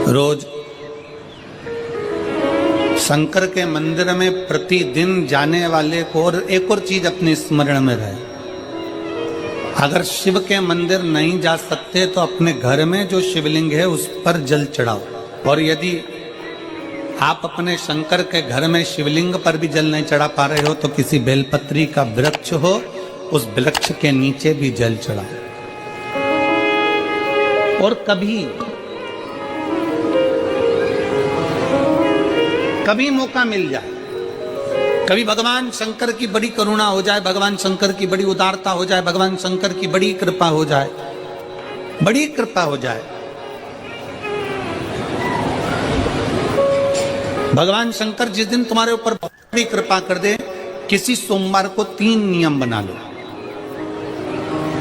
रोज शंकर के मंदिर में प्रतिदिन जाने वाले को और एक और चीज अपने स्मरण में रहे, अगर शिव के मंदिर नहीं जा सकते तो अपने घर में जो शिवलिंग है उस पर जल चढ़ाओ। और यदि आप अपने शंकर के घर में शिवलिंग पर भी जल नहीं चढ़ा पा रहे हो तो किसी बेलपत्री का वृक्ष हो, उस वृक्ष के नीचे भी जल चढ़ाओ। और कभी मौका मिल जाए, कभी भगवान शंकर की बड़ी करुणा हो जाए, भगवान शंकर की बड़ी उदारता हो जाए, भगवान शंकर की बड़ी कृपा हो जाए, बड़ी कृपा हो जाए, भगवान शंकर जिस दिन तुम्हारे ऊपर बड़ी कृपा कर दे, किसी सोमवार को 3 नियम बना लो।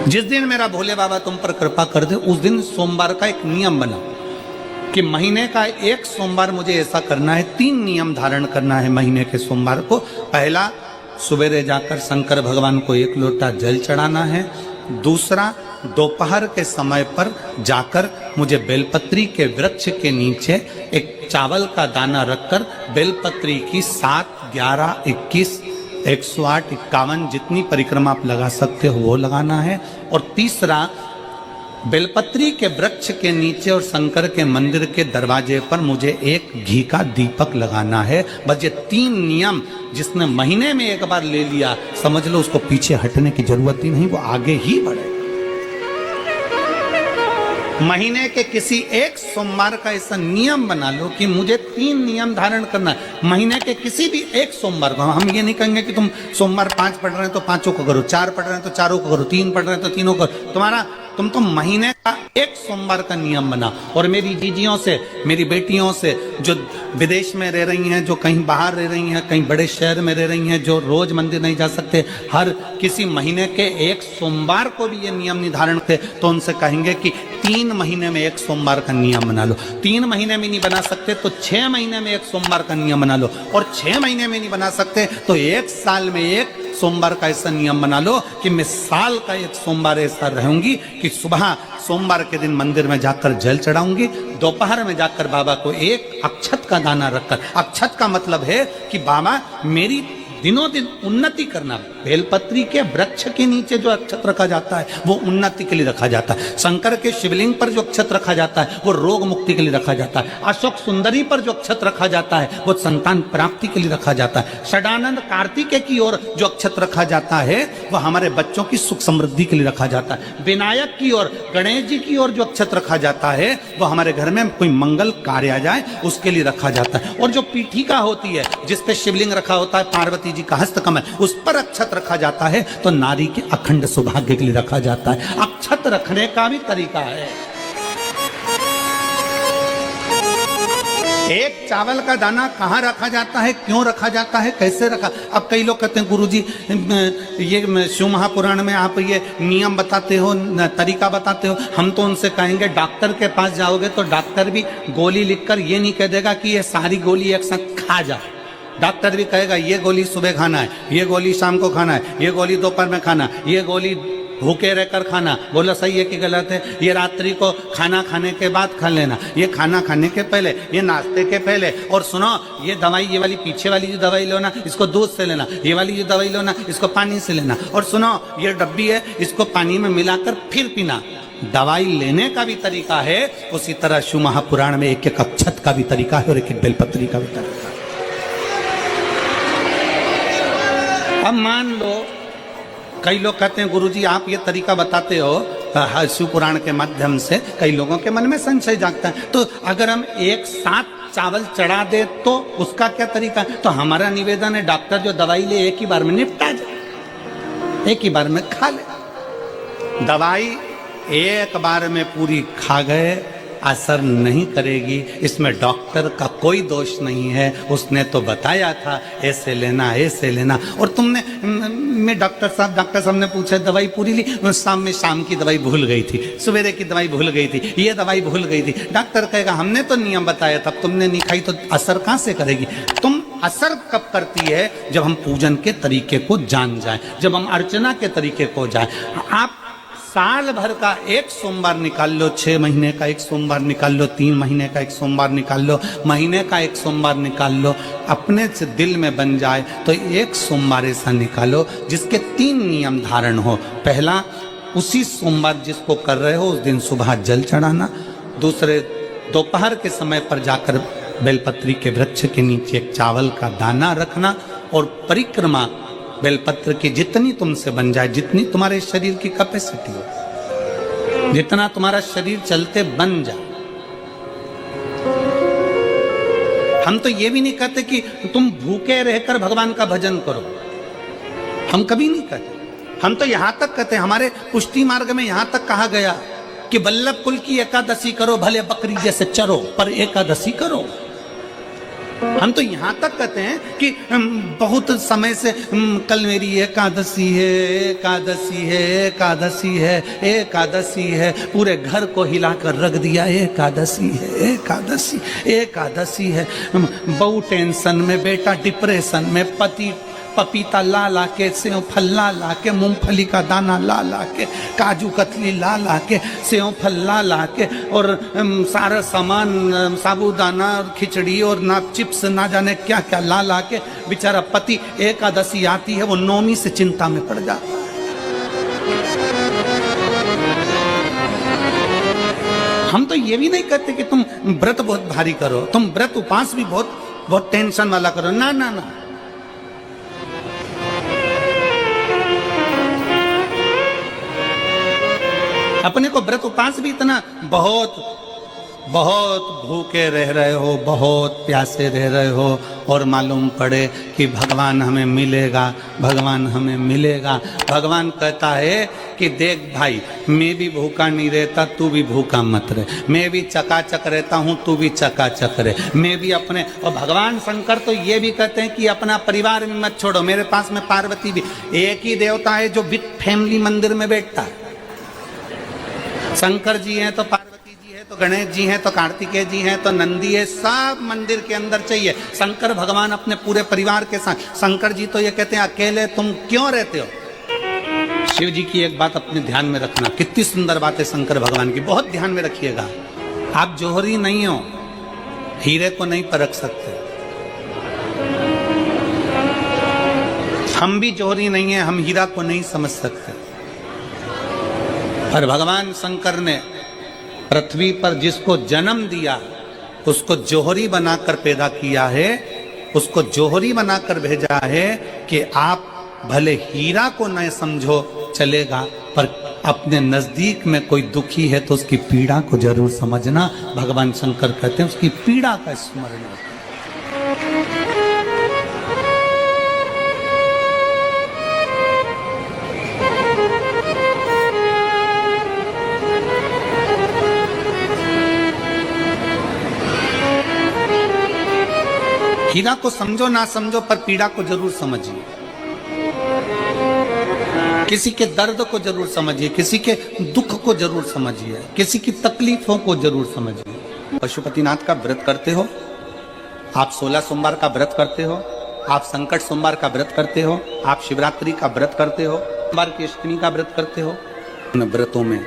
जिस दिन मेरा भोले बाबा तुम पर कृपा कर दे उस दिन सोमवार का एक नियम बना कि महीने का एक सोमवार मुझे ऐसा करना है, 3 नियम धारण करना है महीने के सोमवार को। पहला, सवेरे जाकर शंकर भगवान को 1 लोटा जल चढ़ाना है। दूसरा, दोपहर के समय पर जाकर मुझे बेलपत्री के वृक्ष के नीचे एक चावल का दाना रखकर बेलपत्री की 7, 11, 21, 108, 51 जितनी परिक्रमा आप लगा सकते हो वो लगाना है। और तीसरा, बेलपत्री के वृक्ष के नीचे और शंकर के मंदिर के दरवाजे पर मुझे एक घी का दीपक लगाना है। बस ये 3 नियम जिसने महीने में एक बार ले लिया, समझ लो उसको पीछे हटने की जरूरत ही नहीं, वो आगे ही बढ़े। महीने के किसी एक सोमवार का ऐसा नियम बना लो कि मुझे 3 नियम धारण करना है महीने के किसी भी एक सोमवार को। हम ये नहीं कहेंगे कि तुम सोमवार 5 पढ़ रहे हैं तो 5 को करो, 4 पढ़ रहे हैं तो 4 को करो, 3 पढ़ रहे हैं तो 3 को करो। तुम तो महीने का एक सोमवार का नियम बना। और मेरी जीजियों से, मेरी बेटियों से जो विदेश में रह रही हैं, जो कहीं बाहर रह रही हैं, कहीं बड़े शहर में रह रही हैं, जो रोज मंदिर नहीं जा सकते, हर किसी महीने के एक सोमवार को भी ये नियम निर्धारण थे, तो उनसे कहेंगे कि 3 महीने में एक सोमवार का नियम बना लो। 3 महीने में नहीं बना सकते तो 6 महीने में एक सोमवार का नियम बना लो। और 6 महीने में नहीं बना सकते तो 1 साल में एक सोमवार का ऐसा नियम बना लो कि मैं साल का एक सोमवार ऐसा रहूंगी कि सुबह सोमवार के दिन मंदिर में जाकर जल चढ़ाऊंगी, दोपहर में जाकर बाबा को एक अक्षत का दाना रखकर, अक्षत का मतलब है कि बाबा मेरी दिनों दिन उन्नति करना। बेलपत्री के वृक्ष के नीचे जो अक्षत रखा जाता है वो उन्नति के लिए रखा जाता है। शंकर के शिवलिंग पर जो अक्षत रखा जाता है वो रोग मुक्ति के लिए रखा जाता है। अशोक सुंदरी पर जो अक्षत रखा जाता है वो संतान प्राप्ति के लिए रखा जाता है। षडानंद कार्तिकेय की ओर जो अक्षत रखा जाता है वह हमारे बच्चों की सुख समृद्धि के लिए रखा जाता है। विनायक की ओर, गणेश जी की ओर जो अक्षत रखा जाता है वो हमारे घर में कोई मंगल कार्य आ जाए उसके लिए रखा जाता है। और जो पीठिका होती है जिसपे शिवलिंग रखा होता है, पार्वती जी का हस्तकमल, उस पर अक्षत रखा जाता है तो नारी के अखंड सौभाग्य के लिए रखा जाता है। अक्षत रखने का भी तरीका है। एक चावल का दाना कहाँ रखा जाता है, क्यों रखा जाता है, कैसे रखा। अब कई लोग कहते हैं गुरुजी ये शिव महापुराण में आप ये नियम बताते हो, तरीका बताते हो। हम तो उनसे कहेंगे डॉक्टर के पास जाओगे तो डॉक्टर भी गोली लिखकर ये नहीं कह देगा कि ये सारी गोली एक साथ खा जा। डॉक्टर भी कहेगा ये गोली सुबह खाना है, ये गोली शाम को खाना है, ये गोली दोपहर में खाना, ये गोली भूखे रहकर खाना। बोला सही है कि गलत है? ये रात्रि को खाना खाने के बाद खा लेना, ये खाना खाने के पहले, ये नाश्ते के पहले। और सुनो, ये दवाई, ये वाली पीछे वाली जो दवाई लो ना इसको दूध से लेना, ये वाली जो दवाई लो ना इसको पानी से लेना। और सुनो, ये डब्बी है इसको पानी में मिलाकर फिर पीना। दवाई लेने का भी तरीका है, उसी तरह शिव महापुराण में एक एक अक्षत का भी तरीका है और एक एक बेलपत्री का भी तरीका है। अब मान लो कई लोग कहते हैं गुरुजी आप ये तरीका बताते हो शिव पुराण के माध्यम से, कई लोगों के मन में संशय जागता है, तो अगर हम एक साथ चावल चढ़ा दे तो उसका क्या तरीका है? तो हमारा निवेदन है डॉक्टर जो दवाई ले एक ही बार में निपटा जाए, एक ही बार में खा ले। दवाई एक बार में पूरी खा गए असर नहीं करेगी, इसमें डॉक्टर का कोई दोष नहीं है। उसने तो बताया था ऐसे लेना, ऐसे लेना। और तुमने मैं डॉक्टर साहब ने पूछा दवाई पूरी ली, शाम की दवाई भूल गई थी, सवेरे की दवाई भूल गई थी, ये दवाई भूल गई थी। डॉक्टर कहेगा हमने तो नियम बताया था, तुमने नहीं खाई तो असर कहाँ से करेगी? तुम असर कब करती है? जब हम पूजन के तरीके को जान जाए, जब हम अर्चना के तरीके को जाए। आप साल भर का एक सोमवार निकाल लो, 6 महीने का एक सोमवार निकाल लो, 3 महीने का एक सोमवार निकाल लो, महीने का एक सोमवार निकाल लो, अपने से दिल में बन जाए तो एक सोमवार ऐसा निकालो जिसके 3 नियम धारण हो। पहला, उसी सोमवार जिसको कर रहे हो उस दिन सुबह जल चढ़ाना। दूसरे, दोपहर के समय पर जाकर बेलपत्री के वृक्ष के नीचे एक चावल का दाना रखना। और परिक्रमा बेलपत्र की जितनी तुमसे बन जाए, जितनी तुम्हारे शरीर की कैपेसिटी हो, जितना तुम्हारा शरीर चलते बन जाए। हम तो ये भी नहीं कहते कि तुम भूखे रहकर भगवान का भजन करो, हम कभी नहीं कहते। हम तो यहां तक कहते हैं, हमारे पुष्टि मार्ग में यहां तक कहा गया कि वल्लभ कुल की एकादशी करो, भले बकरी जैसे चरो पर एकादशी करो। हम तो यहां तक कहते हैं कि बहुत समय से कल मेरी एकादशी है, एकादशी है, एकादशी है, एकादशी है, पूरे घर को हिलाकर रख दिया, एकादशी है, एकादशी, एकादशी है। बहू टेंशन में, बेटा डिप्रेशन में, पति पपीता ला ला के, सेव फल ला ला के, मूंगफली का दाना ला ला के, काजू कतली ला ला के, सेव फल ला ला के, और सारा सामान, साबूदाना और खिचड़ी और ना चिप्स ना जाने क्या क्या ला ला के, बेचारा पति एकादशी आती है वो नौमी से चिंता में पड़ जाता है। हम तो ये भी नहीं कहते कि तुम व्रत बहुत भारी करो, तुम व्रत उपास भी बहुत बहुत टेंशन वाला करो, ना ना ना। अपने को व्रत उपास भी इतना बहुत बहुत भूखे रह रहे हो, बहुत प्यासे रह रहे हो, और मालूम पड़े कि भगवान हमें मिलेगा, भगवान हमें मिलेगा। भगवान कहता है कि देख भाई, मैं भी भूखा नहीं रहता, तू भी भूखा मत रहे, मैं भी चकाचक रहता हूँ, तू भी चकाचक रहे, मैं भी अपने। और भगवान शंकर तो ये भी कहते हैं कि अपना परिवार भी मत छोड़ो। मेरे पास में पार्वती भी, एक ही देवता है जो विद फैमिली मंदिर में बैठता है। शंकर जी हैं तो पार्वती जी है, तो गणेश जी हैं, तो कार्तिकेय जी हैं, तो नंदी है, सब मंदिर के अंदर चाहिए। शंकर भगवान अपने पूरे परिवार के साथ। शंकर जी तो ये कहते हैं अकेले तुम क्यों रहते हो। शिव जी की एक बात अपने ध्यान में रखना, कितनी सुंदर बात है शंकर भगवान की, बहुत ध्यान में रखिएगा। आप जौहरी नहीं हो, हीरे को नहीं परख सकते। हम भी जौहरी नहीं है, हम हीरा को नहीं समझ सकते। और भगवान शंकर ने पृथ्वी पर जिसको जन्म दिया उसको जौहरी बनाकर पैदा किया है, उसको जौहरी बनाकर भेजा है कि आप भले हीरा को न समझो चलेगा, पर अपने नजदीक में कोई दुखी है तो उसकी पीड़ा को जरूर समझना। भगवान शंकर कहते हैं उसकी पीड़ा का स्मरण रखना। हीरा को समझो ना समझो, पर पीड़ा को जरूर समझिए। किसी के दर्द को जरूर समझिए, किसी के दुख को जरूर समझिए, किसी की तकलीफों को जरूर समझिए। पशुपतिनाथ का व्रत करते हो आप, 16 सोमवार का व्रत करते हो आप, संकट सोमवार का व्रत करते हो आप, शिवरात्रि का व्रत करते हो, सोमवार की अष्टमी का व्रत करते हो। उन व्रतों में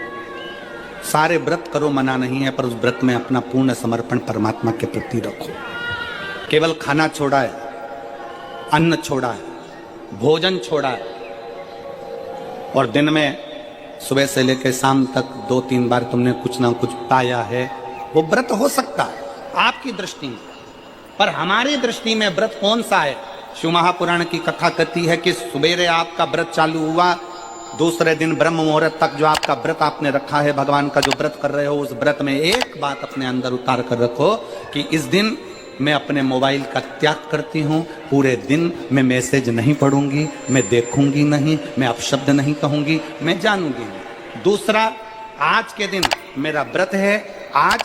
सारे व्रत करो, मना नहीं है, पर उस व्रत में अपना पूर्ण समर्पण परमात्मा के प्रति रखो। केवल खाना छोड़ा है, अन्न छोड़ा है, भोजन छोड़ा है, और दिन में सुबह से लेकर शाम तक 2-3 बार तुमने कुछ ना कुछ पाया है, वो व्रत हो सकता है आपकी दृष्टि में, पर हमारी दृष्टि में व्रत कौन सा है। शिव महापुराण की कथा कहती है कि सुबेरे आपका व्रत चालू हुआ, दूसरे दिन ब्रह्म मुहूर्त तक जो आपका व्रत आपने रखा है, भगवान का जो व्रत कर रहे हो, उस व्रत में एक बात अपने अंदर उतार कर रखो कि इस दिन मैं अपने मोबाइल का त्याग करती हूँ, पूरे दिन मैं मैसेज नहीं पढ़ूंगी, मैं देखूंगी नहीं, मैं अपशब्द नहीं कहूंगी, मैं जानूंगी नहीं। दूसरा, आज के दिन मेरा व्रत है। आज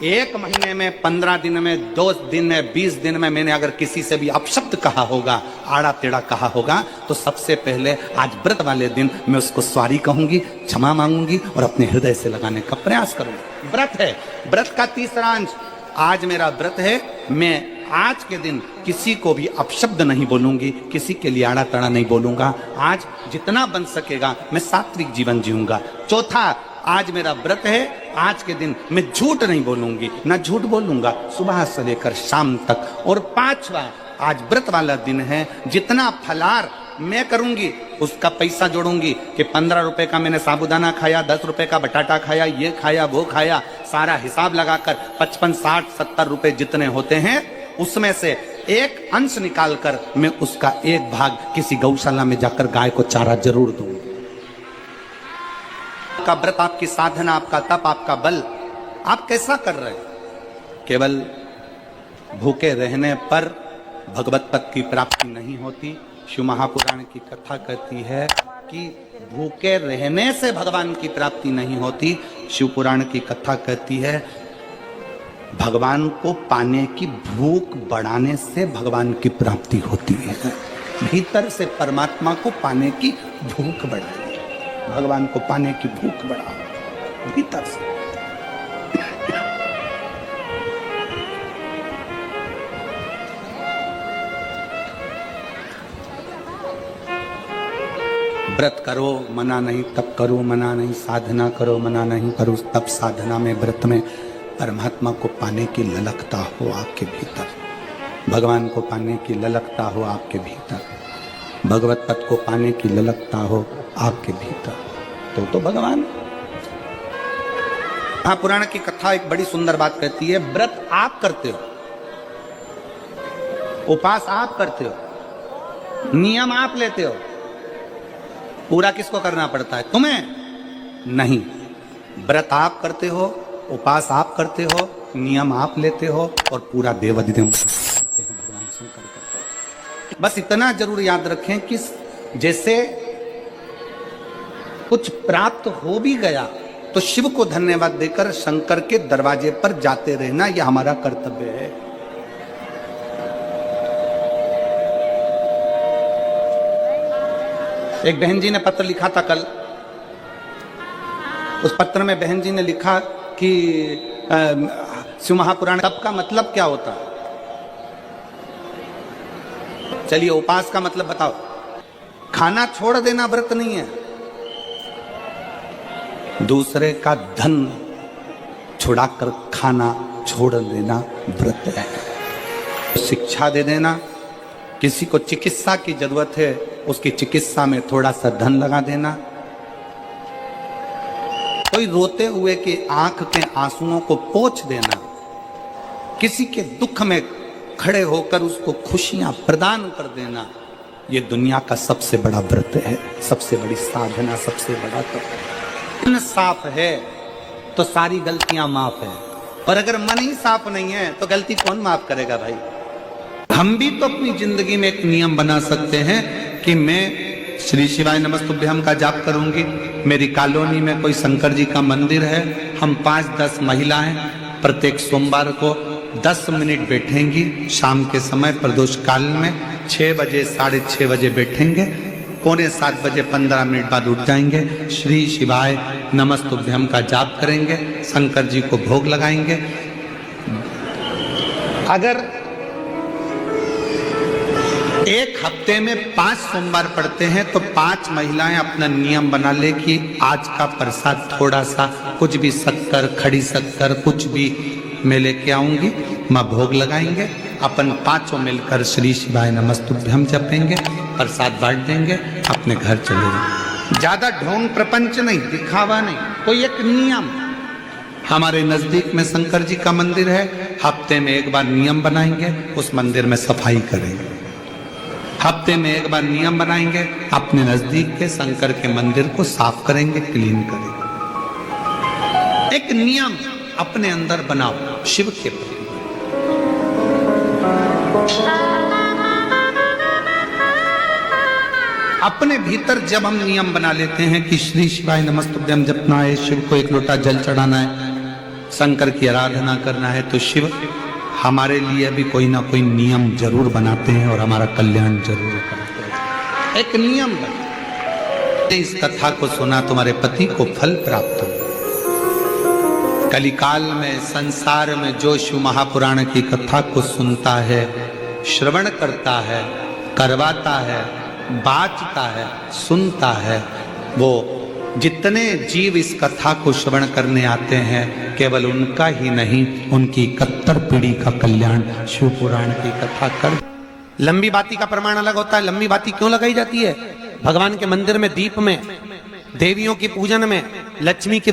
1 महीने में, 15 दिन में, 2 दिन में, 20 दिन में मैंने अगर किसी से भी अपशब्द कहा होगा, आड़ा टेढ़ा कहा होगा, तो सबसे पहले आज व्रत वाले दिन मैं उसको सॉरी कहूंगी, क्षमा मांगूंगी और अपने हृदय से लगाने का प्रयास करूंगी। व्रत है। व्रत का तीसरा अंश, आज मेरा व्रत है, मैं आज के दिन किसी को भी अपशब्द नहीं बोलूंगी, किसी के लिए आड़ा तड़ा नहीं बोलूंगा। आज जितना बन सकेगा मैं सात्विक जीवन जीऊंगा। चौथा, आज मेरा व्रत है, आज के दिन मैं झूठ नहीं बोलूंगी, ना झूठ बोलूंगा सुबह से लेकर शाम तक। और पांचवा, आज व्रत वाला दिन है, जितना फलार मैं करूंगी उसका पैसा जोड़ूंगी कि 15 रुपए का मैंने साबुदाना खाया, 10 रुपए का बटाटा खाया, ये खाया वो खाया, सारा हिसाब लगाकर 55, 60, 70 रुपए जितने होते हैं उसमें से एक अंश निकालकर मैं उसका एक भाग किसी गौशाला में जाकर गाय को चारा जरूर दूंगी। आपका व्रत, आपकी साधना, आपका तप, आपका बल, आप कैसा कर रहे हैं? केवल भूखे रहने पर भगवत पद की प्राप्ति नहीं होती। शिव महापुराण की कथा कहती है कि भूखे रहने से भगवान की प्राप्ति नहीं होती। शिव पुराण की कथा कहती है भगवान को पाने की भूख बढ़ाने से भगवान की प्राप्ति होती है। भीतर से परमात्मा को पाने की भूख बढ़ाए, भगवान को पाने की भूख बढ़ाओ भीतर से। व्रत करो मना नहीं, तप करो मना नहीं, साधना करो मना नहीं, पर उस तप साधना में व्रत में परमात्मा को पाने की ललकता हो आपके भीतर, भगवान को पाने की ललकता हो आपके भीतर, भगवत पद को पाने की ललकता हो आपके भीतर, तो भगवान। महापुराण की कथा एक बड़ी सुंदर बात कहती है, व्रत आप करते हो, उपास आप करते हो, नियम आप लेते हो, पूरा किसको करना पड़ता है? तुम्हें नहीं। व्रत आप करते हो, उपास आप करते हो, नियम आप लेते हो और पूरा देवाधिदेव भगवान शंकर करते हो। बस इतना जरूर याद रखें कि जैसे कुछ प्राप्त हो भी गया तो शिव को धन्यवाद देकर शंकर के दरवाजे पर जाते रहना, यह हमारा कर्तव्य है। एक बहन जी ने पत्र लिखा था कल, उस पत्र में बहन जी ने लिखा कि शिव महापुराण तप का मतलब क्या होता है? चलिए उपास का मतलब बताओ। खाना छोड़ देना व्रत नहीं है, दूसरे का धन छुड़ाकर खाना छोड़ देना व्रत है। शिक्षा दे देना, किसी को चिकित्सा की जरूरत है उसकी चिकित्सा में थोड़ा सा धन लगा देना, कोई रोते हुए की आंख के आंसुओं को पोंछ देना, किसी के दुख में खड़े होकर उसको खुशियां प्रदान कर देना, ये दुनिया का सबसे बड़ा व्रत है, सबसे बड़ी साधना, सबसे बड़ा तप। मन साफ है तो सारी गलतियां माफ है, और अगर मन ही साफ नहीं है तो गलती कौन माफ करेगा भाई? हम भी तो अपनी जिंदगी में एक नियम बना सकते हैं कि मैं श्री शिवाय नमस्तुभ्यम का जाप करूंगी, मेरी कॉलोनी में कोई शंकर जी का मंदिर है, हम 5-10 महिलाएं प्रत्येक सोमवार को 10 मिनट बैठेंगी, शाम के समय प्रदोष काल में 6 बजे 6:30 बजे बैठेंगे, 6:45 बजे 15 मिनट बाद उठ जाएंगे, श्री शिवाय नमस्तुभ्यम का जाप करेंगे, शंकर जी को भोग लगाएंगे। अगर एक हफ्ते में 5 सोमवार पड़ते हैं तो 5 महिलाएं अपना नियम बना ले कि आज का प्रसाद थोड़ा सा, कुछ भी शक्कर, खड़ी शक्कर, कुछ भी मैं लेके आऊंगी, माँ भोग लगाएंगे, अपन 5 मिलकर श्री शिवाय नमस्तुभ्यम जपेंगे, प्रसाद बांट देंगे, अपने घर चले जाएंगे। ज्यादा ढोंग प्रपंच नहीं, दिखावा नहीं, कोई एक नियम। हमारे नजदीक में शंकर जी का मंदिर है, हफ्ते में एक बार नियम बनाएंगे, उस मंदिर में सफाई करेंगे, हफ्ते में एक बार नियम बनाएंगे, अपने नजदीक के शंकर के मंदिर को साफ करेंगे, क्लीन करेंगे। एक नियम अपने अंदर बनाओ शिव के प्रति। अपने भीतर जब हम नियम बना लेते हैं कि श्री शिवाय नमस्तुभ्यम जपना है, शिव को एक लोटा जल चढ़ाना है, शंकर की आराधना करना है, तो शिव हमारे लिए भी कोई ना कोई नियम जरूर बनाते हैं और हमारा कल्याण जरूर करते हैं। एक नियम बना, इस कथा को सुना, तुम्हारे पति को फल प्राप्त हो। कलिकाल में संसार में जो शिव महापुराण की कथा को सुनता है, श्रवण करता है, करवाता है, बाँचता है, सुनता है, वो जितने जीव इस कथा को श्रवण करने आते हैं, केवल उनका ही नहीं, उनकी 71 पीढ़ी का कल्याण शिव पुराण की कथा कर। लंबी बाती का प्रमाण अलग होता है। लंबी बाती क्यों लगाई जाती है? भगवान के मंदिर में दीप में, देवियों की पूजन में, लक्ष्मी की